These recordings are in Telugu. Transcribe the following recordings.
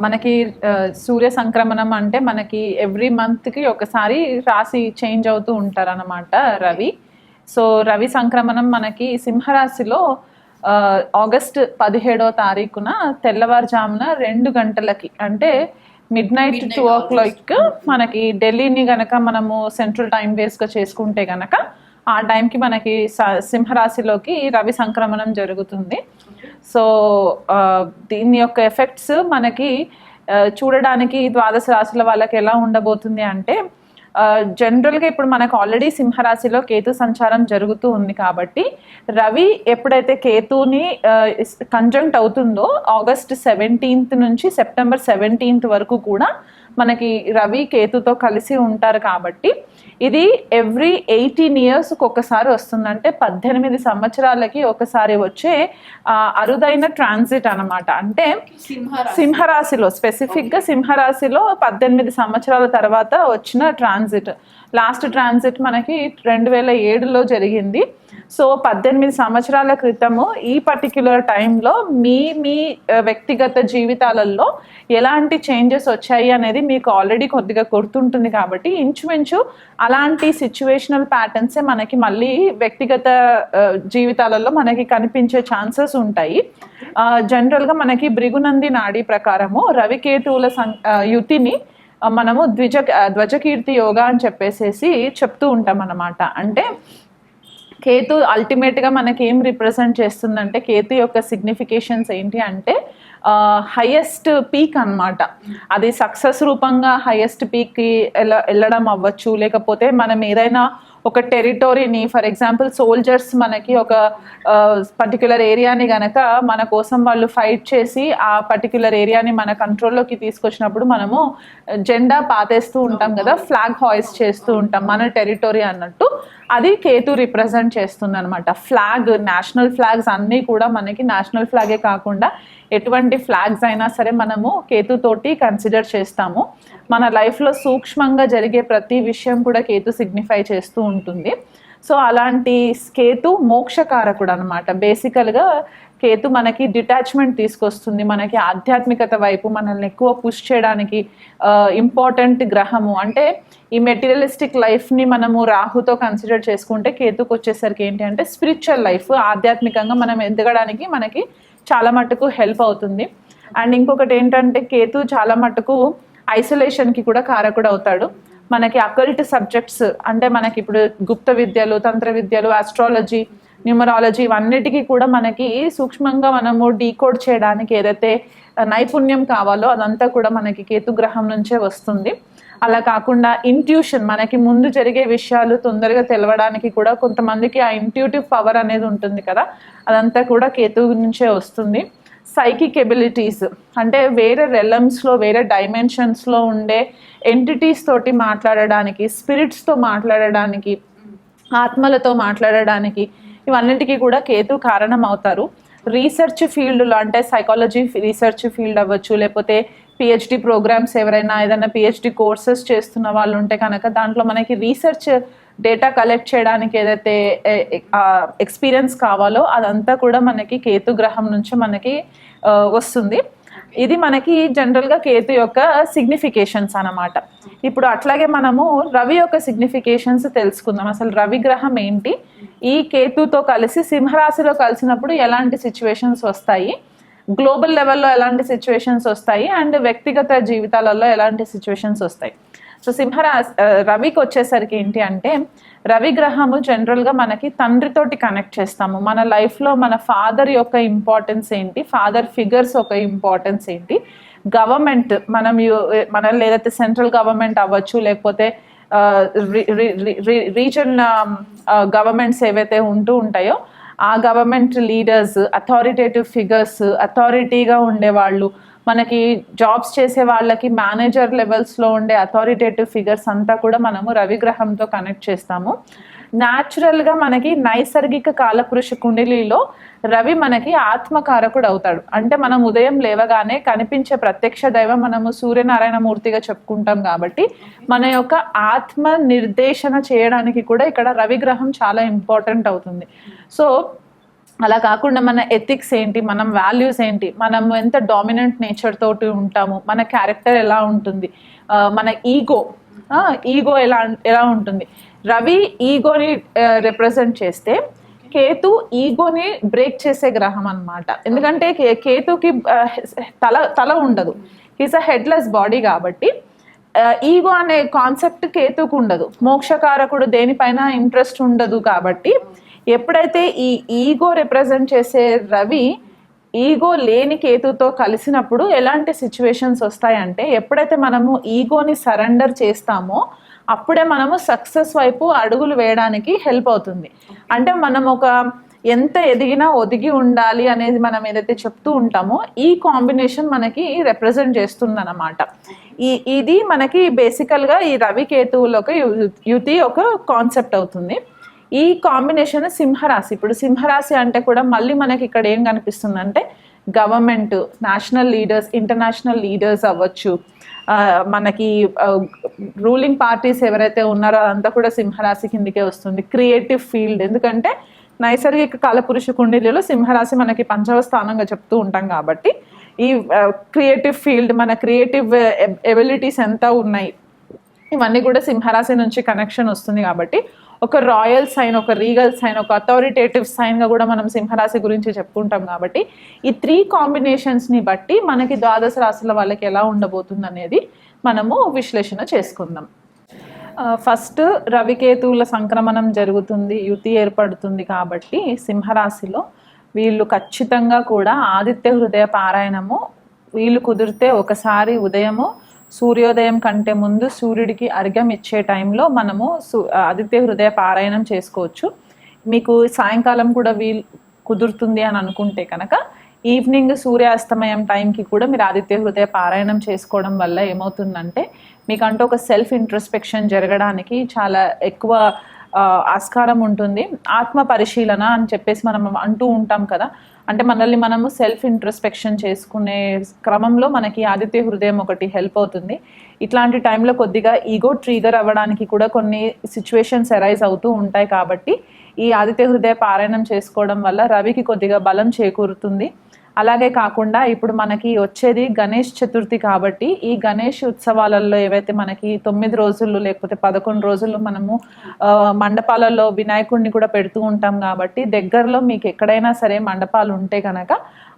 మనకి సూర్య సంక్రమణం అంటే మనకి ఎవ్రీ మంత్కి ఒకసారి రాశి చేంజ్ అవుతూ ఉంటారన్నమాట రవి. సో రవి సంక్రమణం మనకి సింహరాశిలో ఆగస్ట్ 17వ తారీఖున తెల్లవారుజామున 2 గంటలకి అంటే midnight 2 o'clock మనకి ఢిల్లీని గనక మనము సెంట్రల్ టైం బేస్గా చేసుకుంటే గనక ఆ టైంకి మనకి సింహరాశిలోకి రవి సంక్రమణం జరుగుతుంది. సో దీని యొక్క ఎఫెక్ట్స్ మనకి చూడడానికి ద్వాదశ రాశుల వాళ్ళకి ఎలా ఉండబోతుంది అంటే జనరల్గా ఇప్పుడు మనకు ఆల్రెడీ సింహరాశిలో కేతు సంచారం జరుగుతూ ఉంది కాబట్టి రవి ఎప్పుడైతే కేతుని కంజంక్ట్ అవుతుందో ఆగస్ట్ 17th నుంచి సెప్టెంబర్ 17th వరకు కూడా మనకి రవి కేతుతో కలిసి ఉంటారు కాబట్టి ఇది ఎవ్రీ 18 years ఒకసారి వస్తుంది. అంటే 18 సంవత్సరాలకి ఒకసారి వచ్చే అరుదైన ట్రాన్సిట్ అనమాట. అంటే సింహరాశిలో స్పెసిఫిక్గా సింహరాశిలో 18 సంవత్సరాల తర్వాత వచ్చిన ట్రాన్సిట్. లాస్ట్ ట్రాన్సిట్ మనకి 2007లో జరిగింది. సో 18 సంవత్సరాల క్రితము ఈ పర్టిక్యులర్ టైంలో మీ వ్యక్తిగత జీవితాలలో ఎలాంటి చేంజెస్ వచ్చాయి అనేది మీకు ఆల్రెడీ కొద్దిగా గుర్తుంటుంది కాబట్టి ఇంచుమించు అలాంటి సిచ్యువేషనల్ ప్యాటర్న్సే మనకి మళ్ళీ వ్యక్తిగత జీవితాలలో మనకి కనిపించే ఛాన్సెస్ ఉంటాయి. జనరల్గా మనకి భృగునంది నాడీ ప్రకారము రవికేతువుల యుతిని మనము ధ్వజకీర్తి యోగా అని చెప్పేసి చెప్తూ ఉంటాం అన్నమాట. అంటే కేతు అల్టిమేట్గా మనకి ఏం రిప్రజెంట్ చేస్తుందంటే కేతు యొక్క సిగ్నిఫికేషన్స్ ఏంటి అంటే హైయెస్ట్ పీక్ అనమాట. అది సక్సెస్ రూపంగా హైయెస్ట్ పీక్కి వెళ్ళడం అవ్వచ్చు, లేకపోతే మనం ఏదైనా ఒక టెరిటోరీని ఫర్ ఎగ్జాంపుల్ సోల్జర్స్ మనకి ఒక పర్టిక్యులర్ ఏరియాని గనక మన కోసం వాళ్ళు ఫైట్ చేసి ఆ పర్టిక్యులర్ ఏరియాని మన కంట్రోల్లోకి తీసుకొచ్చినప్పుడు మనము జెండా పాతేస్తూ ఉంటాం కదా, ఫ్లాగ్ హాయిస్ట్ చేస్తూ ఉంటాం మన టెరిటోరీ అన్నట్టు. అది కేతు రిప్రజెంట్ చేస్తుంది అనమాట. ఫ్లాగ్, నేషనల్ ఫ్లాగ్స్ అన్నీ కూడా మనకి నేషనల్ ఫ్లాగే కాకుండా ఎటువంటి ఫ్లాగ్స్ అయినా సరే మనము కేతుతోటి కన్సిడర్ చేస్తాము. మన లైఫ్లో సూక్ష్మంగా జరిగే ప్రతి విషయం కూడా కేతు సిగ్నిఫై చేస్తూ ఉంటుంది. సో అలాంటి కేతు మోక్షకారకుడు అనమాట. బేసికల్గా కేతు మనకి డిటాచ్మెంట్ తీసుకొస్తుంది, మనకి ఆధ్యాత్మికత వైపు మనల్ని ఎక్కువ పుష్ చేయడానికి ఇంపార్టెంట్ గ్రహము. అంటే ఈ మెటీరియలిస్టిక్ లైఫ్ని మనము రాహుతో కన్సిడర్ చేసుకుంటే కేతుకు వచ్చేసరికి ఏంటి అంటే స్పిరిచువల్ లైఫ్, ఆధ్యాత్మికంగా మనం ఎదగడానికి మనకి చాలా మటుకు హెల్ప్ అవుతుంది. అండ్ ఇంకొకటి ఏంటంటే కేతు చాలా మటుకు ఐసోలేషన్కి కూడా కారకుడు అవుతాడు. మనకి అకల్ట్ సబ్జెక్ట్స్ అంటే మనకి ఇప్పుడు గుప్త విద్యలు, తంత్ర విద్యలు, ఆస్ట్రాలజీ, న్యూమరాలజీ ఇవన్నిటికీ కూడా మనకి సూక్ష్మంగా మనము డీకోడ్ చేయడానికి ఏదైతే నైపుణ్యం కావాలో అదంతా కూడా మనకి కేతు గ్రహం నుంచే వస్తుంది. అలా కాకుండా ఇంట్యూషన్, మనకి ముందు జరిగే విషయాలు తొందరగా తెలవడానికి కూడా కొంతమందికి ఆ ఇంట్యూటివ్ పవర్ అనేది ఉంటుంది కదా, అదంతా కూడా కేతు నుంచే వస్తుంది. సైకిక్ ఎబిలిటీస్ అంటే వేరే రెలమ్స్లో, వేరే డైమెన్షన్స్లో ఉండే ఎంటిటీస్ తోటి మాట్లాడడానికి, స్పిరిట్స్తో మాట్లాడడానికి, ఆత్మలతో మాట్లాడడానికి ఇవన్నిటికీ కూడా కేతు కారణం అవుతారు. రీసెర్చ్ ఫీల్డ్లో అంటే సైకాలజీ రీసెర్చ్ ఫీల్డ్ అవ్వచ్చు, లేకపోతే పిహెచ్డి ప్రోగ్రామ్స్ ఎవరైనా ఏదైనా పిహెచ్డి కోర్సెస్ చేస్తున్న వాళ్ళు ఉంటే కనుక దాంట్లో మనకి రీసెర్చ్ డేటా కలెక్ట్ చేయడానికి ఏదైతే ఎక్స్పీరియన్స్ కావాలో అదంతా కూడా మనకి కేతు గ్రహం నుంచి మనకి వస్తుంది. ఇది మనకి జనరల్గా కేతు యొక్క సిగ్నిఫికేషన్స్ అన్నమాట. ఇప్పుడు అట్లాగే మనము రవి యొక్క సిగ్నిఫికేషన్స్ తెలుసుకుందాం. అసలు రవి గ్రహం ఏంటి, ఈ కేతుతో కలిసి సింహరాశిలో కలిసినప్పుడు ఎలాంటి సిచ్యువేషన్స్ వస్తాయి, గ్లోబల్ లెవెల్లో ఎలాంటి సిచ్యువేషన్స్ వస్తాయి, అండ్ వ్యక్తిగత జీవితాలలో ఎలాంటి సిచ్యువేషన్స్ వస్తాయి. సో రవికి వచ్చేసరికి ఏంటి అంటే రవి గ్రహము జనరల్గా మనకి తండ్రితోటి కనెక్ట్ చేస్తాము. మన లైఫ్లో మన ఫాదర్ యొక్క ఇంపార్టెన్స్ ఏంటి, ఫాదర్ ఫిగర్స్ యొక్క ఇంపార్టెన్స్ ఏంటి, గవర్నమెంట్ మనం ఏదైతే సెంట్రల్ గవర్నమెంట్ అవ్వచ్చు, లేకపోతే రీజన్ గవర్నమెంట్స్ ఏవైతే ఉంటూ ఉంటాయో ఆ గవర్నమెంట్ లీడర్స్, అథారిటేటివ్ ఫిగర్స్, అథారిటీగా ఉండేవాళ్ళు, మనకి జాబ్స్ చేసే వాళ్ళకి మేనేజర్ లెవెల్స్లో ఉండే అథారిటేటివ్ ఫిగర్స్ అంతా కూడా మనము రవిగ్రహంతో కనెక్ట్ చేస్తాము. న్యాచురల్గా మనకి నైసర్గిక కాలపురుష కుండలిలో రవి మనకి ఆత్మకారకుడు అవుతాడు. అంటే మనం ఉదయం లేవగానే కనిపించే ప్రత్యక్ష దైవం మనము సూర్యనారాయణ మూర్తిగా చెప్పుకుంటాం కాబట్టి మన యొక్క ఆత్మ నిర్దేశన చేయడానికి కూడా ఇక్కడ రవిగ్రహం చాలా ఇంపార్టెంట్ అవుతుంది. సో అలా కాకుండా మన ఎథిక్స్ ఏంటి, మనం వాల్యూస్ ఏంటి, మనం ఎంత డామినెంట్ నేచర్ తోటి ఉంటాము, మన క్యారెక్టర్ ఎలా ఉంటుంది, మన ఈగో ఎలా ఎలా ఉంటుంది. రవి ఈగోని రిప్రజెంట్ చేస్తే కేతు ఈగోని బ్రేక్ చేసే గ్రహం అన్నమాట. ఎందుకంటే కేతుకి తల ఉండదు, ఈజ్ అ హెడ్లెస్ బాడీ కాబట్టి ఈగో అనే కాన్సెప్ట్ కేతుకు ఉండదు. మోక్షకారకుడు దేనిపైన ఇంట్రెస్ట్ ఉండదు కాబట్టి ఎప్పుడైతే ఈ ఈగో రిప్రజెంట్ చేసే రవి ఈగో లేని కేతుతో కలిసినప్పుడు ఎలాంటి సిచ్యువేషన్స్ వస్తాయంటే, ఎప్పుడైతే మనము ఈగోని సరెండర్ చేస్తామో అప్పుడే మనము సక్సెస్ వైపు అడుగులు వేయడానికి హెల్ప్ అవుతుంది. అంటే మనం ఎంత ఎదిగినా ఒదిగి ఉండాలి అనేది మనం ఏదైతే చెప్తూ ఉంటామో ఈ కాంబినేషన్ మనకి రిప్రజెంట్ చేస్తుంది అన్నమాట. ఇది మనకి బేసికల్గా ఈ రవి కేతువులకు యుతి ఒక కాన్సెప్ట్ అవుతుంది. ఈ కాంబినేషన్ సింహరాశి. ఇప్పుడు సింహరాశి అంటే కూడా మళ్ళీ మనకి ఇక్కడ ఏం కనిపిస్తుంది అంటే government, national leaders, international leaders అవ్వచ్చు, మనకి రూలింగ్ పార్టీస్ ఎవరైతే ఉన్నారో అదంతా కూడా సింహరాశి కిందికే వస్తుంది. క్రియేటివ్ ఫీల్డ్, ఎందుకంటే నైసర్గిక కాలపురుష కుండలిలో సింహరాశి మనకి పంచమ స్థానంగా చెప్తూ ఉంటాం కాబట్టి ఈ క్రియేటివ్ ఫీల్డ్, మన క్రియేటివ్ ఎబిలిటీస్ ఎంత ఉన్నాయి ఇవన్నీ కూడా సింహరాశి నుంచి కనెక్షన్ వస్తుంది. కాబట్టి ఒక రాయల్ సైన్, ఒక రీగల్ సైన్, ఒక అథారిటేటివ్ సైన్గా కూడా మనం సింహరాశి గురించి చెప్పుకుంటాం. కాబట్టి ఈ 3 కాంబినేషన్స్ని బట్టి మనకి ద్వాదశ రాశుల వాళ్ళకి ఎలా ఉండబోతుంది అనేది మనము విశ్లేషణ చేసుకుందాం. ఫస్ట్ రవికేతువుల సంక్రమణం జరుగుతుంది, యుతి ఏర్పడుతుంది. కాబట్టి సింహరాశిలో వీళ్ళు ఖచ్చితంగా కూడా ఆదిత్య హృదయ పారాయణము, వీళ్ళు కుదిరితే ఒకసారి ఉదయము సూర్యోదయం కంటే ముందు సూర్యుడికి అర్ఘ్యం ఇచ్చే టైంలో మనము ఆదిత్య హృదయ పారాయణం చేసుకోవచ్చు. మీకు సాయంకాలం కూడా వీలు కుదురుతుంది అని అనుకుంటే కనుక ఈవినింగ్ సూర్యాస్తమయం టైంకి కూడా మీరు ఆదిత్య హృదయ పారాయణం చేసుకోవడం వల్ల ఏమవుతుందంటే మీకంటూ ఒక సెల్ఫ్ ఇంట్రోస్పెక్షన్ జరగడానికి చాలా ఎక్కువ ఆస్కారం ఉంటుంది. ఆత్మ పరిశీలన అని చెప్పేసి మనం అంటూ ఉంటాం కదా, అంటే మనల్ని మనము సెల్ఫ్ ఇంట్రోస్పెక్షన్ చేసుకునే క్రమంలో మనకి ఆదిత్య హృదయం ఒకటి హెల్ప్ అవుతుంది. ఇట్లాంటి టైంలో కొద్దిగా ఈగో ట్రిగర్ అవ్వడానికి కూడా కొన్ని సిచ్యువేషన్స్ అరైజ్ అవుతూ ఉంటాయి. కాబట్టి ఈ ఆదిత్య హృదయ పారాయణం చేసుకోవడం వల్ల రవికి కొద్దిగా బలం చేకూరుతుంది. అలాగే కాకుండా ఇప్పుడు మనకి వచ్చేది గణేష్ చతుర్థి కాబట్టి ఈ గణేష్ ఉత్సవాలలో ఏవైతే మనకి 9 రోజులు లేకపోతే 11 రోజులు మనము మండపాలలో వినాయకుడిని కూడా పెడుతూ ఉంటాం. కాబట్టి దగ్గరలో మీకు ఎక్కడైనా సరే మండపాలు ఉంటే కనుక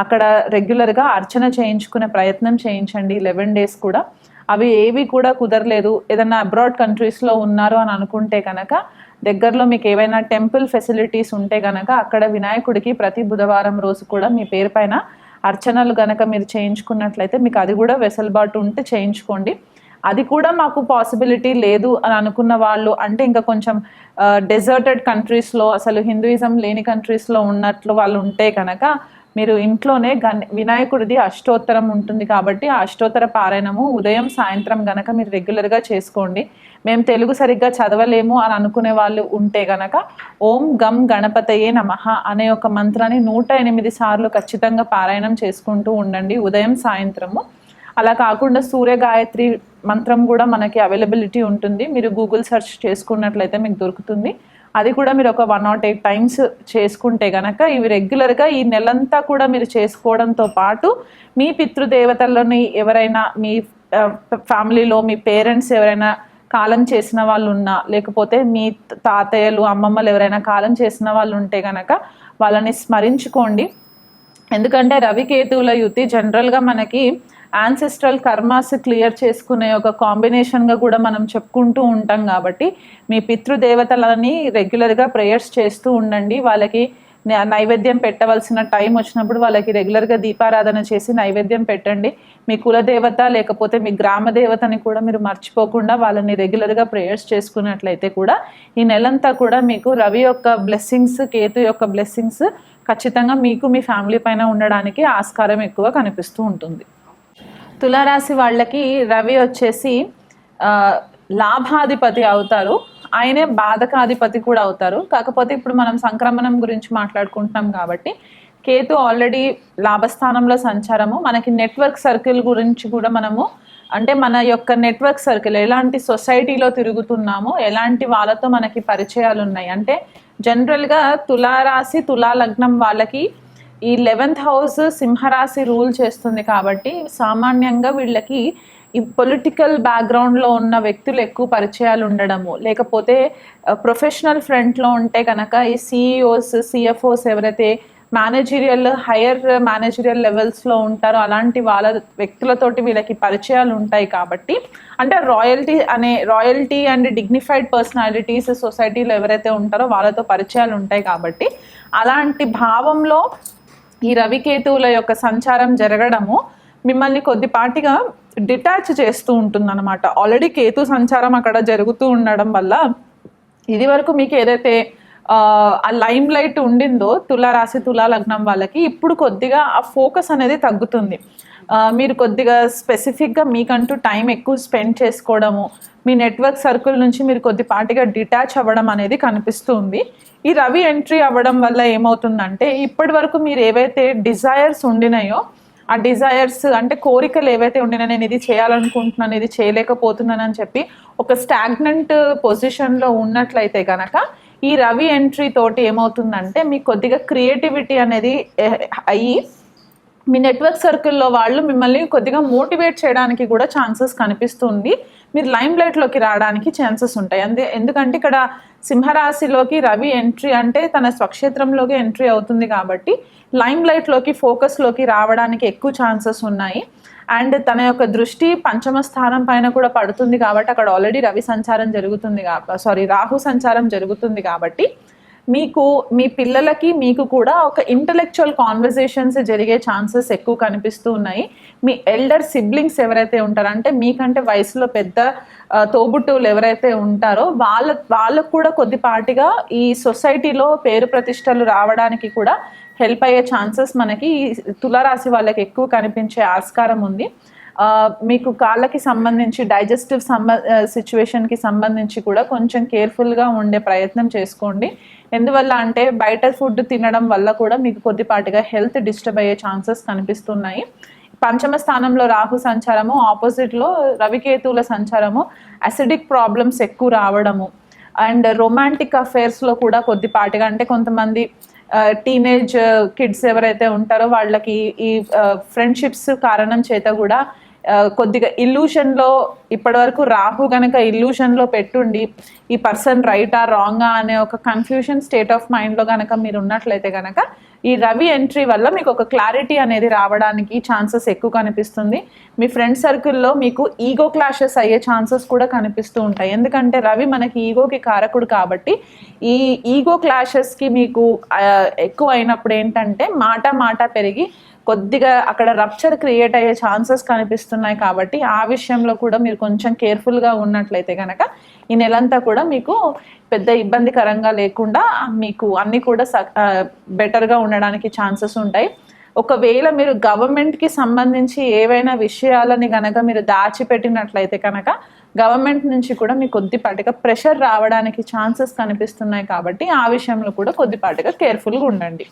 అక్కడ రెగ్యులర్గా అర్చన చేయించుకునే ప్రయత్నం చేయించండి 11 days కూడా. అవి ఏవి కూడా కుదరలేదు, ఏదైనా అబ్రాడ్ కంట్రీస్లో ఉన్నారు అని అనుకుంటే కనుక దగ్గరలో మీకు ఏవైనా టెంపుల్ ఫెసిలిటీస్ ఉంటే కనుక అక్కడ వినాయకుడికి ప్రతి బుధవారం రోజు కూడా మీ పేరు పైన అర్చనలు కనుక మీరు చేయించుకున్నట్లయితే మీకు అది కూడా వెసులుబాటు ఉంటే చేయించుకోండి. అది కూడా మాకు పాసిబిలిటీ లేదు అని అనుకున్న వాళ్ళు, అంటే ఇంకా కొంచెం డెజర్టెడ్ కంట్రీస్లో అసలు హిందూయిజం లేని కంట్రీస్లో ఉన్నట్లు వాళ్ళు ఉంటే కనుక మీరు ఇంట్లోనే వినాయకుడిది అష్టోత్తరం ఉంటుంది కాబట్టి ఆ అష్టోత్తర పారాయణము ఉదయం సాయంత్రం గనక మీరు రెగ్యులర్గా చేసుకోండి. మేము తెలుగు సరిగ్గా చదవలేము అని అనుకునే వాళ్ళు ఉంటే గనక ఓం గం గణపతయే నమః అనే ఒక మంత్రాన్ని 108 సార్లు ఖచ్చితంగా పారాయణం చేసుకుంటూ ఉండండి ఉదయం సాయంత్రము. అలా కాకుండా సూర్య గాయత్రి మంత్రం కూడా మనకి అవైలబిలిటీ ఉంటుంది, మీరు గూగుల్ సెర్చ్ చేసుకున్నట్లయితే మీకు దొరుకుతుంది. అది కూడా మీరు ఒక 108 times చేసుకుంటే కనుక ఇవి రెగ్యులర్గా ఈ నెలంతా కూడా మీరు చేసుకోవడంతో పాటు మీ పితృదేవతలని ఎవరైనా మీ ఫ్యామిలీలో మీ పేరెంట్స్ ఎవరైనా కాలం చేసిన వాళ్ళు ఉన్నా, లేకపోతే మీ తాతయ్యలు అమ్మమ్మలు ఎవరైనా కాలం చేసిన వాళ్ళు ఉంటే కనుక వాళ్ళని స్మరించుకోండి. ఎందుకంటే రవికేతువుల యుతి జనరల్గా మనకి యాన్సెస్ట్రల్ కర్మాస్ క్లియర్ చేసుకునే ఒక కాంబినేషన్గా కూడా మనం చెప్పుకుంటూ ఉంటాం. కాబట్టి మీ పితృదేవతలని రెగ్యులర్గా ప్రేయర్స్ చేస్తూ ఉండండి. వాళ్ళకి నైవేద్యం పెట్టవలసిన టైం వచ్చినప్పుడు వాళ్ళకి రెగ్యులర్గా దీపారాధన చేసి నైవేద్యం పెట్టండి. మీ కులదేవత లేకపోతే మీ గ్రామ దేవతని కూడా మీరు మర్చిపోకుండా వాళ్ళని రెగ్యులర్గా ప్రేయర్స్ చేసుకున్నట్లయితే కూడా ఈ నెలంతా కూడా మీకు రవి యొక్క బ్లెస్సింగ్స్, కేతు యొక్క బ్లెస్సింగ్స్ ఖచ్చితంగా మీకు మీ ఫ్యామిలీ పైన ఉండడానికి ఆస్కారం ఎక్కువ కనిపిస్తూ ఉంటుంది. తులారాశి వాళ్ళకి రవి వచ్చేసి లాభాధిపతి అవుతారు, ఆయనే బాధకాధిపతి కూడా అవుతారు. కాకపోతే ఇప్పుడు మనం సంక్రమణం గురించి మాట్లాడుకుంటున్నాం కాబట్టి కేతు ఆల్రెడీ లాభస్థానంలో సంచారము, మనకి నెట్వర్క్ సర్కిల్ గురించి కూడా మనము, అంటే మన యొక్క నెట్వర్క్ సర్కిల్ ఎలాంటి సొసైటీలో తిరుగుతున్నామో, ఎలాంటి వాళ్ళతో మనకి పరిచయాలు ఉన్నాయి, అంటే జనరల్గా తులారాశి తులా లగ్నం వాళ్ళకి ఈ 11th హౌస్ సింహరాశి రూల్ చేస్తుంది కాబట్టి సామాన్యంగా వీళ్ళకి ఈ పొలిటికల్ బ్యాక్గ్రౌండ్లో ఉన్న వ్యక్తులు ఎక్కువ పరిచయాలు ఉండడము, లేకపోతే ప్రొఫెషనల్ ఫ్రంట్లో ఉంటే కనుక ఈ సిఇఓస్ సిఎఫ్ఓస్ ఎవరైతే హైయర్ మేనేజరియల్ లెవెల్స్లో ఉంటారో అలాంటి వాళ్ళ వ్యక్తులతోటి వీళ్ళకి పరిచయాలు ఉంటాయి కాబట్టి, అంటే రాయల్టీ అండ్ డిగ్నిఫైడ్ పర్సనాలిటీస్ సొసైటీలో ఎవరైతే ఉంటారో వాళ్ళతో పరిచయాలు ఉంటాయి కాబట్టి అలాంటి భావంలో ఈ రవికేతువుల యొక్క సంచారం జరగడము మిమ్మల్ని కొద్దిపాటిగా డిటాచ్ చేస్తూ ఉంటుందన్నమాట. ఆల్రెడీ కేతు సంచారం అక్కడ జరుగుతూ ఉండడం వల్ల ఇది వరకు మీకు ఏదైతే ఆ లైమ్ లైట్ ఉండిందో తులారాశి తులా లగ్నం వాళ్ళకి ఇప్పుడు కొద్దిగా ఆ ఫోకస్ అనేది తగ్గుతుంది. మీరు కొద్దిగా స్పెసిఫిక్గా మీకంటూ టైం ఎక్కువ స్పెండ్ చేసుకోవడము, మీ నెట్వర్క్ సర్కిల్ నుంచి మీరు కొద్దిపాటిగా డిటాచ్ అవ్వడం అనేది కనిపిస్తుంది. ఈ రవి ఎంట్రీ అవ్వడం వల్ల ఏమవుతుందంటే ఇప్పటి వరకు మీరు ఏవైతే డిజైర్స్ ఉండినాయో ఆ డిజైర్స్ అంటే కోరికలు ఏవైతే ఉండినా నేను ఇది చేయాలనుకుంటున్నాను ఇది చేయలేకపోతున్నాను అని చెప్పి ఒక స్టాగ్నెంట్ పొజిషన్లో ఉన్నట్లయితే కనుక ఈ రవి ఎంట్రీ తోటి ఏమవుతుందంటే మీకు కొద్దిగా క్రియేటివిటీ అనేది అయ్యి మీ నెట్వర్క్ సర్కిల్లో వాళ్ళు మిమ్మల్ని కొద్దిగా మోటివేట్ చేయడానికి కూడా ఛాన్సెస్ కనిపిస్తుంది. మీరు లైమ్ లైట్లోకి రావడానికి ఛాన్సెస్ ఉంటాయి. ఎందుకంటే ఇక్కడ సింహరాశిలోకి రవి ఎంట్రీ అంటే తన స్వక్షేత్రంలోకి ఎంట్రీ అవుతుంది కాబట్టి లైమ్ లైట్లోకి ఫోకస్లోకి రావడానికి ఎక్కువ ఛాన్సెస్ ఉన్నాయి. అండ్ తన యొక్క దృష్టి పంచమ స్థానం పైన కూడా పడుతుంది కాబట్టి అక్కడ ఆల్రెడీ రవి సంచారం జరుగుతుంది రాహు సంచారం జరుగుతుంది కాబట్టి మీకు మీ పిల్లలకి మీకు కూడా ఒక ఇంటలెక్చువల్ కాన్వర్జేషన్స్ జరిగే ఛాన్సెస్ ఎక్కువ కనిపిస్తూ ఉన్నాయి. మీ ఎల్డర్ సిబ్లింగ్స్ ఎవరైతే ఉంటారో అంటే మీకంటే వయసులో పెద్ద తోబుట్టువులు ఎవరైతే ఉంటారో వాళ్ళకు కూడా కొద్దిపాటిగా ఈ సొసైటీలో పేరు ప్రతిష్టలు రావడానికి కూడా హెల్ప్ అయ్యే ఛాన్సెస్ మనకి తులారాశి వాళ్ళకి ఎక్కువ కనిపించే ఆస్కారం ఉంది. మీకు కాళ్ళకి సంబంధించి డైజెస్టివ్ సిచ్యువేషన్కి సంబంధించి కూడా కొంచెం కేర్ఫుల్గా ఉండే ప్రయత్నం చేసుకోండి. ఎందువల్ల అంటే బయట ఫుడ్ తినడం వల్ల కూడా మీకు కొద్దిపాటిగా హెల్త్ డిస్టర్బ్ అయ్యే ఛాన్సెస్ కనిపిస్తున్నాయి. పంచమ స్థానంలో రాహు సంచారము, ఆపోజిట్లో రవికేతువుల సంచారము, అసిడిక్ ప్రాబ్లమ్స్ ఎక్కువ రావడము అండ్ రొమాంటిక్ అఫైర్స్లో కూడా కొద్దిపాటిగా అంటే కొంతమంది టీనేజ్ కిడ్స్ ఎవరైతే ఉంటారో వాళ్ళకి ఈ ఫ్రెండ్షిప్స్ కారణం చేత కూడా కొద్దిగా ఇల్యూషన్లో ఇప్పటి వరకు రాహు కనుక ఇల్యూషన్లో పెట్టుండి ఈ పర్సన్ రైటా రాంగా అనే ఒక కన్ఫ్యూషన్ స్టేట్ ఆఫ్ మైండ్లో కనుక మీరు ఉన్నట్లయితే కనుక ఈ రవి ఎంట్రీ వల్ల మీకు ఒక క్లారిటీ అనేది రావడానికి ఛాన్సెస్ ఎక్కువ కనిపిస్తుంది. మీ ఫ్రెండ్ సర్కిల్లో మీకు ఈగో క్లాషెస్ అయ్యే ఛాన్సెస్ కూడా కనిపిస్తూ ఉంటాయి. ఎందుకంటే రవి మనకి ఈగోకి కారకుడు కాబట్టి ఈ ఈగో క్లాషెస్కి మీకు ఎక్కువ అయినప్పుడు ఏంటంటే మాట పెరిగి కొద్దిగా అక్కడ రప్చర్ క్రియేట్ అయ్యే ఛాన్సెస్ కనిపిస్తున్నాయి. కాబట్టి ఆ విషయంలో కూడా మీరు కొంచెం కేర్ఫుల్గా ఉన్నట్లయితే కనుక ఈ నెలంతా కూడా మీకు పెద్ద ఇబ్బందికరంగా లేకుండా మీకు అన్నీ కూడా బెటర్గా ఉండడానికి ఛాన్సెస్ ఉంటాయి. ఒకవేళ మీరు గవర్నమెంట్కి సంబంధించి ఏవైనా విషయాలని కనుక మీరు దాచిపెట్టినట్లయితే కనుక గవర్నమెంట్ నుంచి కూడా మీకు కొద్దిపాటిగా ప్రెషర్ రావడానికి ఛాన్సెస్ కనిపిస్తున్నాయి. కాబట్టి ఆ విషయంలో కూడా కొద్దిపాటిగా కేర్ఫుల్గా ఉండండి.